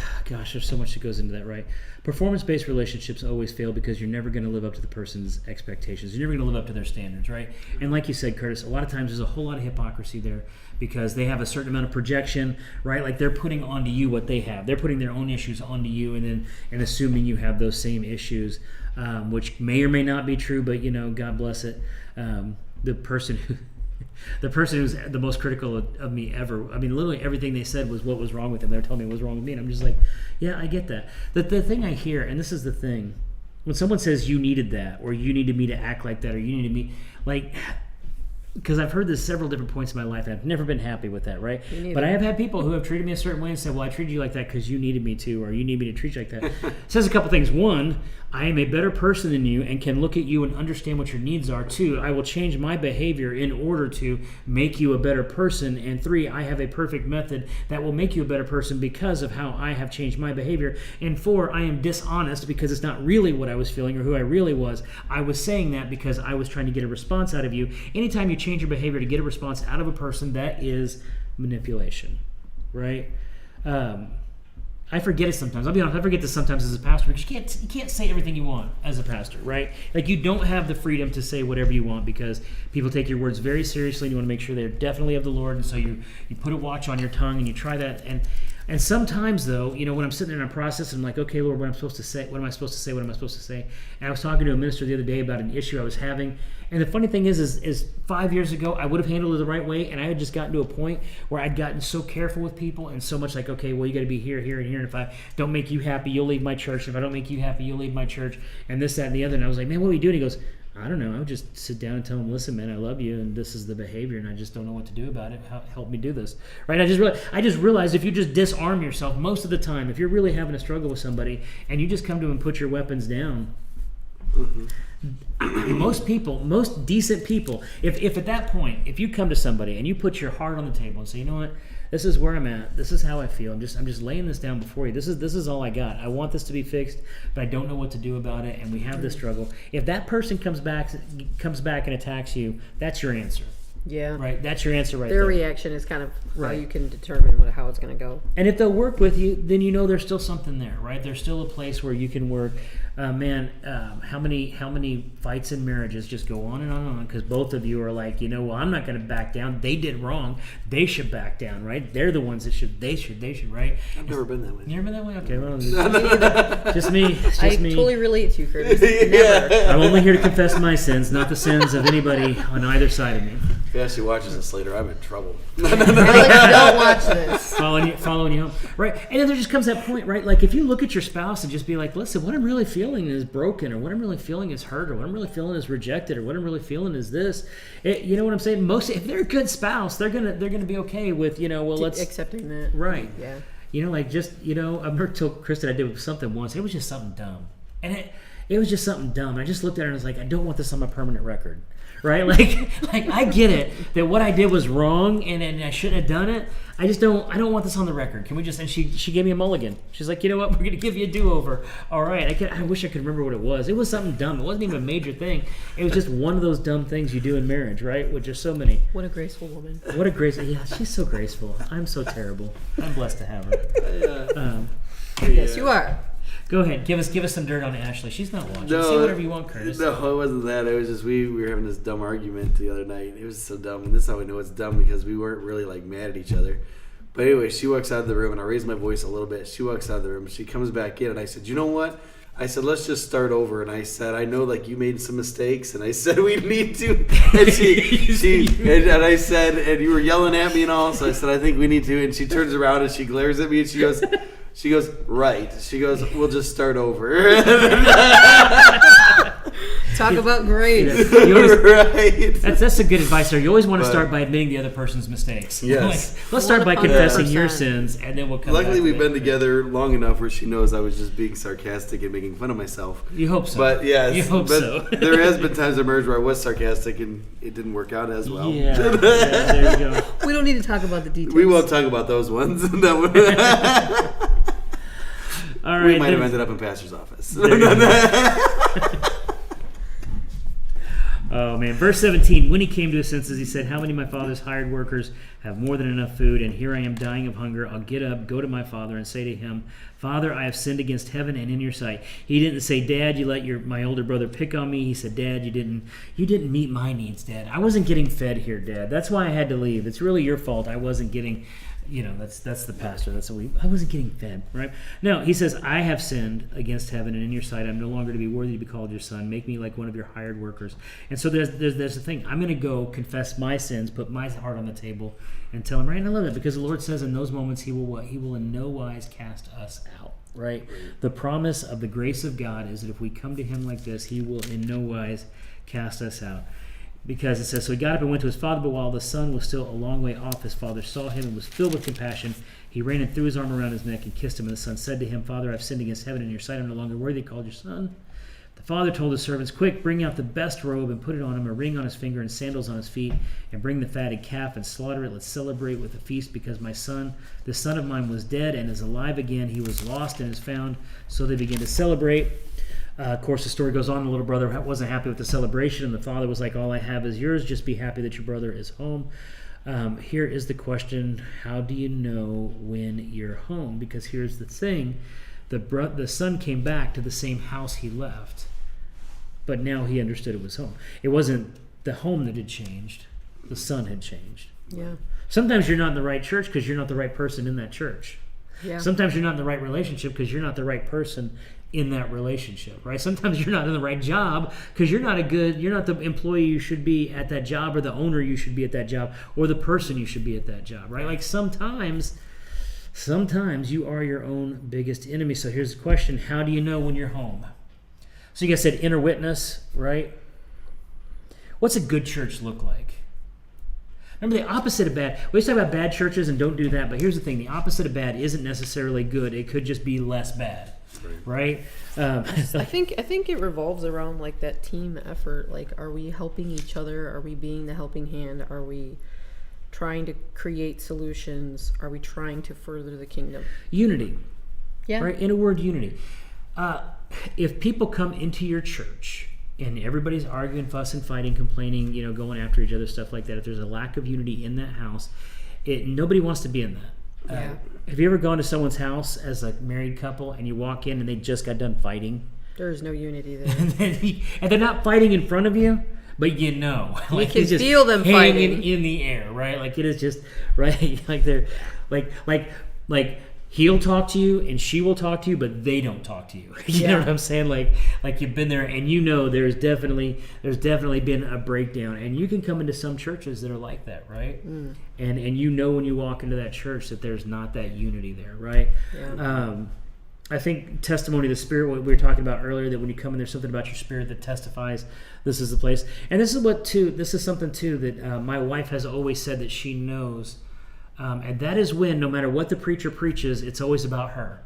so much that goes into that, right? Performance-based relationships always fail because you're never going to live up to the person's expectations. You're never going to live up to their standards, right? And like you said, Curtis, a lot of times there's a whole lot of hypocrisy there because they have a certain amount of projection, right? Like they're putting onto you what they have. They're putting their own issues onto you and assuming you have those same issues, which may or may not be true, but, God bless it. The person who's the most critical of me ever, I mean, literally everything they said was what was wrong with them. They were telling me what was wrong with me, and I'm just like, yeah, I get that. The thing I hear, and this is the thing, when someone says you needed that, or you needed me to act like that, or you needed me, like, because I've heard this several different points in my life, and I've never been happy with that, right? But I have had people who have treated me a certain way and said, well, I treated you like that because you needed me to, or you need me to treat you like that. It says a couple things. One, I am a better person than you and can look at you and understand what your needs are. Two, I will change my behavior in order to make you a better person. And three, I have a perfect method that will make you a better person because of how I have changed my behavior. And four, I am dishonest because it's not really what I was feeling or who I really was. I was saying that because I was trying to get a response out of you. Anytime you change your behavior to get a response out of a person, that is manipulation, right? I forget it sometimes. I'll be honest, I forget this sometimes as a pastor because you can't say everything you want as a pastor, right? Like you don't have the freedom to say whatever you want because people take your words very seriously and you want to make sure they're definitely of the Lord, and so you put a watch on your tongue and you try that. And sometimes, though, when I'm sitting there in a process, I'm like, okay, Lord, what am I supposed to say? What am I supposed to say? What am I supposed to say? And I was talking to a minister the other day about an issue I was having. And the funny thing is 5 years ago, I would have handled it the right way, and I had just gotten to a point where I'd gotten so careful with people and so much like, okay, well, you got to be here, here, and here. And if I don't make you happy, you'll leave my church. And if I don't make you happy, you'll leave my church. And this, that, and the other. And I was like, man, what are you doing? He goes, I don't know. I would just sit down and tell him, listen, man, I love you, and this is the behavior, and I just don't know what to do about it. Help me do this, right? I just realized if you just disarm yourself most of the time, if you're really having a struggle with somebody, and you just come to them and put your weapons down, most decent people, if at that point, if you come to somebody and you put your heart on the table and say, you know what, this is where I'm at, this is how I feel, I'm just laying this down before you, this is all I got, I want this to be fixed, but I don't know what to do about it, and we have this struggle. If that person comes back and attacks you, that's your answer. Yeah. Right? That's your answer right there. Their reaction is kind of how you can determine how it's going to go. And if they'll work with you, then there's still something there, right? There's still a place where you can work. How many fights in marriages just go on and on and on because both of you are like, well, I'm not going to back down. They did wrong. They should back down, right? They're the ones that should, right? I've never been that way. You never been that way? Okay, well, it's just me. It's just me. I totally relate to you, Curtis. Never. I'm only here to confess my sins, not the sins of anybody on either side of me. If Ashley watches this later, I'm in trouble. Alex, don't watch this. Following you home, right? And then there just comes that point, right? Like if you look at your spouse and just be like, listen, what I'm really feeling is broken, or what I'm really feeling is hurt, or what I'm really feeling is rejected, or what I'm really feeling is this. You know what I'm saying? If they're a good spouse, they're gonna be okay with let's accepting that. Right. Yeah. Like just I remember told Kristen I did something once. It was just something dumb, and it was just something dumb. I just looked at her and was like, I don't want this on my permanent record. Right? Like I get it that what I did was wrong and I shouldn't have done it. I don't want this on the record. Can we just, and she gave me a mulligan. She's like, you know what? We're going to give you a do-over. All right. I wish I could remember what it was. It was something dumb. It wasn't even a major thing. It was just one of those dumb things you do in marriage, right? Which there's so many. What a graceful woman. Yeah, she's so graceful. I'm so terrible. I'm blessed to have her. Yes, you are. Go ahead. Give us some dirt on Ashley. She's not watching. No, say whatever you want, Curtis. No, it wasn't that. It was just we were having this dumb argument the other night. It was so dumb. And this is how we know it's dumb, because we weren't really like mad at each other. But anyway, she walks out of the room, and I raised my voice a little bit. She walks out of the room. She comes back in, and I said, you know what? I said, let's just start over. And I said, I know like you made some mistakes, and I said we need to. And and I said, and you were yelling at me and all, so I said, I think we need to. And she turns around and she glares at me and she goes, right. She goes, we'll just start over. Talk about grace. Right. That's a good advice there. You always want to start by admitting the other person's mistakes. Yes. Let's start by confessing 100%. Your sins, and then we'll come Luckily, back we've to been it. together long enough where she knows I was just being sarcastic and making fun of myself. You hope so. But yes, you hope so. There has been times in marriage where I was sarcastic and it didn't work out as well. Yeah, there you go. We don't need to talk about the details. We won't talk about those ones. All right, we might have ended up in pastor's office. Oh man, verse 17. When he came to his senses, he said, how many of my father's hired workers have more than enough food, and here I am dying of hunger? I'll get up, go to my father, and say to him, Father, I have sinned against heaven and in your sight. He didn't say, Dad, you let my older brother pick on me. He said, Dad, you didn't meet my needs, Dad. I wasn't getting fed here, Dad. That's why I had to leave. It's really your fault. I wasn't getting, that's the pastor. I wasn't getting fed, right? No, he says, I have sinned against heaven and in your sight. I'm no longer to be worthy to be called your son. Make me like one of your hired workers. And so there's the thing. I'm going to go confess my sins, put my heart on the table, and tell him, right? And I love that, because the Lord says in those moments he will what? He will in no wise cast us out, right? The promise of the grace of God is that if we come to him like this, he will in no wise cast us out. Because it says, so he got up and went to his father, but while the son was still a long way off, his father saw him and was filled with compassion. He ran and threw his arm around his neck and kissed him. And the son said to him, Father, I've sinned against heaven and your sight. I'm no longer worthy to be called your son. The father told his servants, quick, bring out the best robe and put it on him, a ring on his finger and sandals on his feet, and bring the fatted calf and slaughter it. Let's celebrate with a feast, because my son, this son of mine, was dead and is alive again. He was lost and is found. So they began to celebrate. Of course, the story goes on. The little brother wasn't happy with the celebration, and the father was like, all I have is yours. Just be happy that your brother is home. Here is the question. How do you know when you're home? Because here's the thing. The son came back to the same house he left, but now he understood it was home. It wasn't the home that had changed. The son had changed. Yeah. Sometimes you're not in the right church because you're not the right person in that church. Yeah. Sometimes you're not in the right relationship because you're not the right person in that relationship, right? Sometimes you're not in the right job because you're not the employee you should be at that job, or the owner you should be at that job, or the person you should be at that job, right? Like sometimes you are your own biggest enemy. So here's the question. How do you know when you're home? So you guys said inner witness, right? What's a good church look like? Remember, the opposite of bad. We always talk about bad churches and don't do that, but here's the thing. The opposite of bad isn't necessarily good. It could just be less bad, right? I think it revolves around like that team effort. Like, are we helping each other? Are we being the helping hand? Are we trying to create solutions? Are we trying to further the kingdom? Unity. Yeah. Right? In a word, unity. If people come into your church and everybody's arguing, fussing, fighting, complaining, going after each other, stuff like that, if there's a lack of unity in that house, nobody wants to be in that. Yeah. Have you ever gone to someone's house as a married couple and you walk in and they just got done fighting? There's no unity there. And they're not fighting in front of you, but You like can it's just feel them hanging fighting in the air, right? Like it is just right, like they're like he'll talk to you and she will talk to you, but they don't talk to you. You know what I'm saying? Like you've been there and you know there's definitely been a breakdown. And you can come into some churches that are like that, right? And you know when you walk into that church that there's not that unity there, right? Yeah. I think testimony of the Spirit, what we were talking about earlier, that when you come in, there's something about your spirit that testifies this is the place. And this is something too that my wife has always said that she knows. And that is when, no matter what the preacher preaches, it's always about her,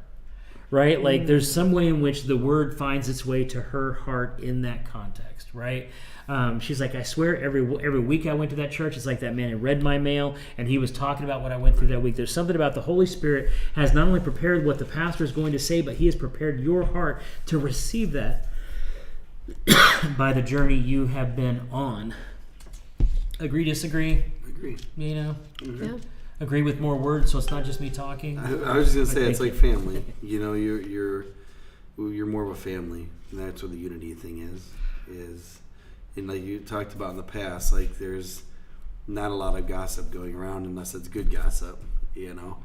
right? Like there's some way in which the word finds its way to her heart in that context, right? She's like, I swear every week I went to that church, it's like that man had read my mail and he was talking about what I went through that week. There's something about the Holy Spirit has not only prepared what the pastor is going to say, but he has prepared your heart to receive that by the journey you have been on. Agree, disagree? Agree. You know? Mm-hmm. Yeah. Agree with more words, so it's not just me talking. I was just gonna say it's like family. You know, you're more of a family, and that's what the unity thing is. And like you talked about in the past, like there's not a lot of gossip going around unless it's good gossip, you know.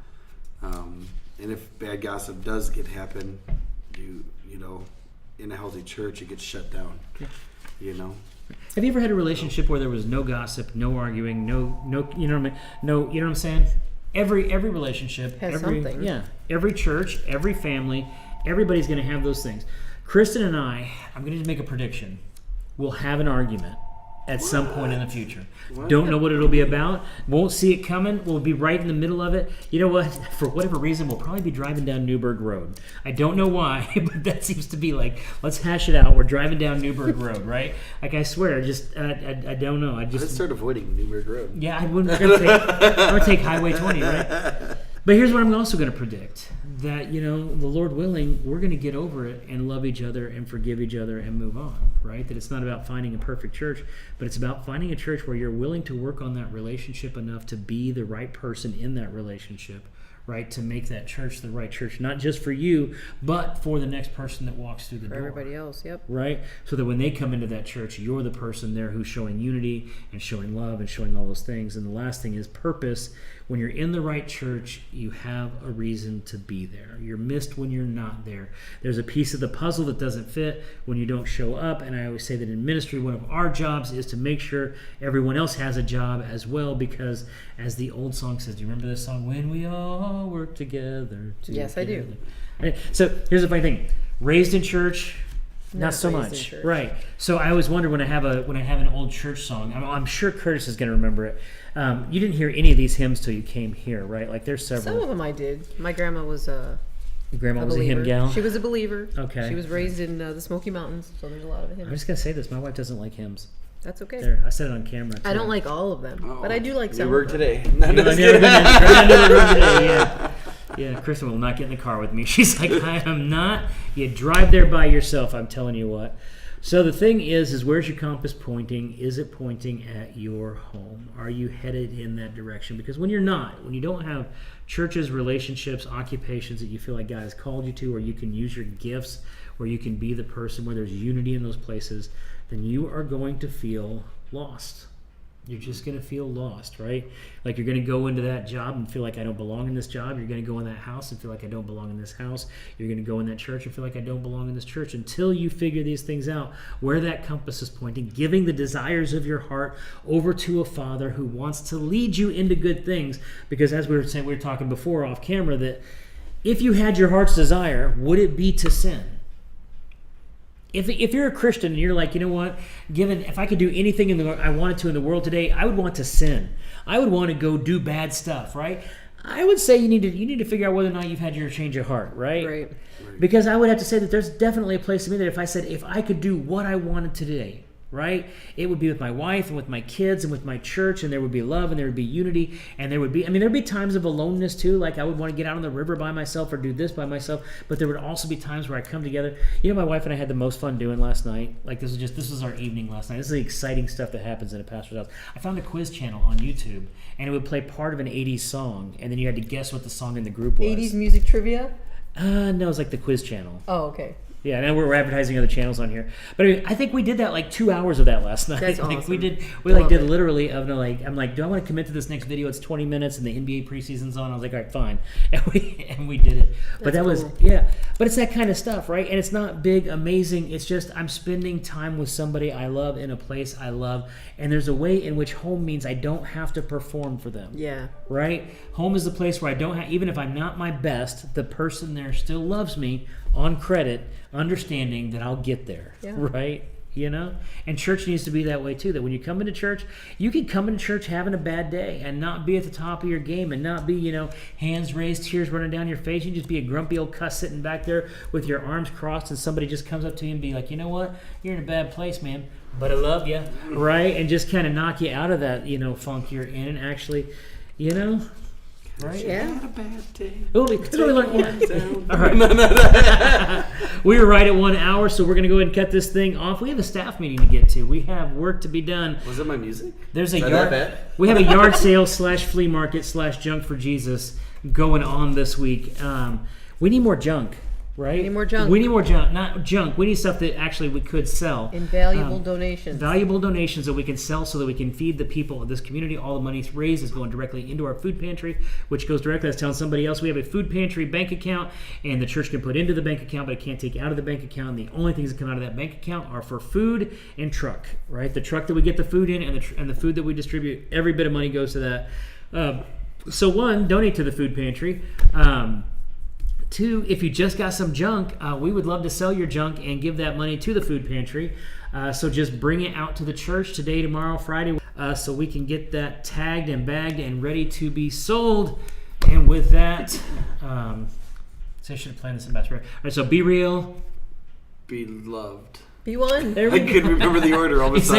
And if bad gossip does happen, you know, in a healthy church, it gets shut down. You know. Have you ever had a relationship where there was no gossip, no arguing, no, you know what I mean? No, you know what I'm saying? Every relationship, has something. Yeah, every church, every family, everybody's going to have those things. Kristen and I'm going to make a prediction. We'll have an argument at some point in the future. Don't know what it'll be about. Won't see it coming. We'll be right in the middle of it. You know what? For whatever reason, we'll probably be driving down Newburgh Road. I don't know why, but that seems to be like, let's hash it out. We're driving down Newburgh Road, right? Like, I swear, I don't know. Let's start avoiding Newburgh Road. Yeah, I'm going to take Highway 20, right? But here's what I'm also going to predict. That, you know, the Lord willing, we're going to get over it and love each other and forgive each other and move on, right? That it's not about finding a perfect church, but it's about finding a church where you're willing to work on that relationship enough to be the right person in that relationship, right? To make that church the right church, not just for you, but for the next person that walks through the door. For everybody else, yep. Right? So that when they come into that church, you're the person there who's showing unity and showing love and showing all those things. And the last thing is purpose. When you're in the right church, you have a reason to be there. You're missed when you're not there. There's a piece of the puzzle that doesn't fit when you don't show up. And I always say that in ministry, one of our jobs is to make sure everyone else has a job as well, because as the old song says, do you remember this song? When we all work together. Yes, I do. Right? So here's the funny thing. Raised in church, not so raised much, in church. right? So I always wonder when I have an old church song. I'm sure Curtis is going to remember it. You didn't hear any of these hymns till you came here, right? Like there's several. Some of them I did. My grandma was Your grandma was believer. a hymn gal. She was a believer. Okay. She was raised in the Smoky Mountains, so there's a lot of I'm hymns. just gonna say this. My wife doesn't like hymns. That's okay. There, I said it on camera. I don't like all of them, but I do like some. We work of them. today. You know, I've never been today. Yeah. Yeah, Kristen will not get in the car with me. She's like, I am not. You drive there by yourself, I'm telling you what. So the thing is where's your compass pointing? Is it pointing at your home? Are you headed in that direction? Because when you're not, when you don't have churches, relationships, occupations that you feel like God has called you to, or you can use your gifts, where you can be the person, where there's unity in those places, then you are going to feel lost. You're just going to feel lost, right? Like you're going to go into that job and feel like I don't belong in this job. You're going to go in that house and feel like I don't belong in this house. You're going to go in that church and feel like I don't belong in this church, until you figure these things out, where that compass is pointing, giving the desires of your heart over to a Father who wants to lead you into good things. Because as we were talking before off camera, that if you had your heart's desire, would it be to sin? If you're a Christian and you're like, you know what, if I could do anything I wanted to in the world today, I would want to sin. I would want to go do bad stuff, right? I would say you need to figure out whether or not you've had your change of heart, right? Right. Because I would have to say that there's definitely a place in me that if I said, if I could do what I wanted today, right, it would be with my wife and with my kids and with my church, and there would be love and there would be unity, and there'd be times of aloneness too, like I would want to get out on the river by myself or do this by myself, but there would also be times where I come together. You know, my wife and I had the most fun doing last night. Like this was our evening last night. This is the exciting stuff that happens in a pastor's house. I found a quiz channel on YouTube, and it would play part of an 80s song, and then you had to guess what the song in the group was. 80s music trivia? No, it was like the quiz channel. Oh, okay. Yeah, now we're advertising other channels on here. But anyway, I think we did that like 2 hours of that last night. That's Like, awesome. we did Love it. literally of I'm like, do I want to commit to this next video? It's 20 minutes and the NBA preseason's on. I was like, all right, fine. And we did it. But that was cool. but it's that kind of stuff, right? And it's not big, amazing. It's just I'm spending time with somebody I love in a place I love. And there's a way in which home means I don't have to perform for them. Yeah. Right? Home is the place where I don't have, even if I'm not my best, the person there still loves me on credit, understanding that I'll get there. Yeah. Right? You know? And church needs to be that way too, that when you come into church, you can come into church having a bad day and not be at the top of your game and not be, hands raised, tears running down your face. You just be a grumpy old cuss sitting back there with your arms crossed and somebody just comes up to you and be like, you know what? You're in a bad place, man, but I love you. Right? And just kind of knock you out of that, funk you're in and actually, right? Yeah. Had a bad day. All right. We were right at 1 hour, so we're going to go ahead and cut this thing off. We have a staff meeting to get to. We have work to be done. Was it my music? There's a Is that yard. bad? We have a yard sale / flea market / junk for Jesus going on this week. We need more junk, right? We need more junk. We need more junk, not junk. We need stuff that actually we could sell. Invaluable donations. Valuable donations that we can sell so that we can feed the people of this community. All the money raised is going directly into our food pantry, which goes directly, I was telling somebody else, we have a food pantry bank account, and the church can put into the bank account, but it can't take out of the bank account. And the only things that come out of that bank account are for food and truck, right? The truck that we get the food in and the food that we distribute, every bit of money goes to that. So one, donate to the food pantry. Two, if you just got some junk, we would love to sell your junk and give that money to the food pantry. So just bring it out to the church today, tomorrow, Friday, so we can get that tagged and bagged and ready to be sold. And with that, so I should have planned this in best. All right, so be real. Be loved. Be one. There we I go. couldn't remember the order all of a It's like sudden.